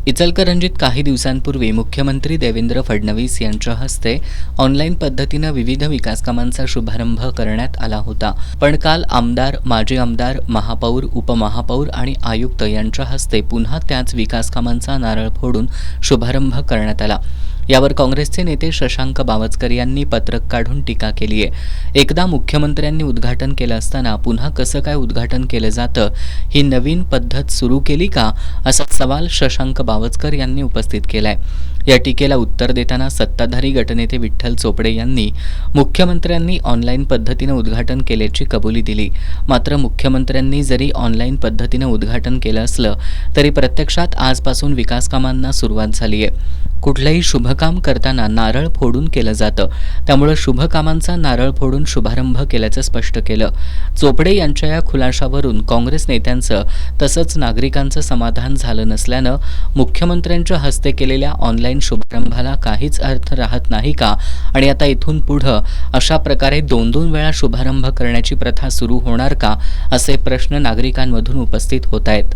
इचलकरंजीत काही दिवसांपूर्वी मुख्यमंत्री देवेंद्र फडणवीस यांच्या हस्ते ऑनलाईन पद्धतीनं विविध विकासकामांचा शुभारंभ करण्यात आला होता. पण काल आमदार, माजी आमदार, महापौर, उपमहापौर आणि आयुक्त यांच्या हस्ते पुन्हा त्याच विकासकामांचा नारळ फोडून शुभारंभ करण्यात आला. यावर काँग्रेसचे नेते शशांक बावस्कर यांनी पत्रक काढून टीका केली आहे. एकदा मुख्यमंत्र्यांनी उद्घाटन केलं असताना पुन्हा कसं काय उद्घाटन केलं जातं, ही नवीन पद्धत सुरू केली का, असा सवाल शशांक बावस्कर यांनी उपस्थित केलाय. या टीकेला उत्तर देताना सत्ताधारी गटनेते विठ्ठल चोपडे यांनी मुख्यमंत्र्यांनी ऑनलाईन पद्धतीनं उद्घाटन केल्याची कबुली दिली. मात्र मुख्यमंत्र्यांनी जरी ऑनलाईन पद्धतीनं उद्घाटन केलं असलं तरी प्रत्यक्षात आजपासून विकासकामांना सुरुवात झाली आहे. कुठलंही शुभकाम करताना नारळ फोडून केलं जातं, त्यामुळे शुभकामांचा नारळ फोडून शुभारंभ केल्याचं स्पष्ट केलं. चोपडे यांच्या या खुलाशावरून काँग्रेस नेत्यांचं तसंच नागरिकांचं समाधान झालं नसल्यानं मुख्यमंत्र्यांच्या हस्ते केलेल्या ऑनलाईन शुभारंभाला काहीच अर्थ राहत नाही का आणि आता इथून पुढं अशा प्रकारे 2-2 वेळा शुभारंभ करण्याची प्रथा सुरू होणार का, असे प्रश्न नागरिकांमधून उपस्थित होत आहेत.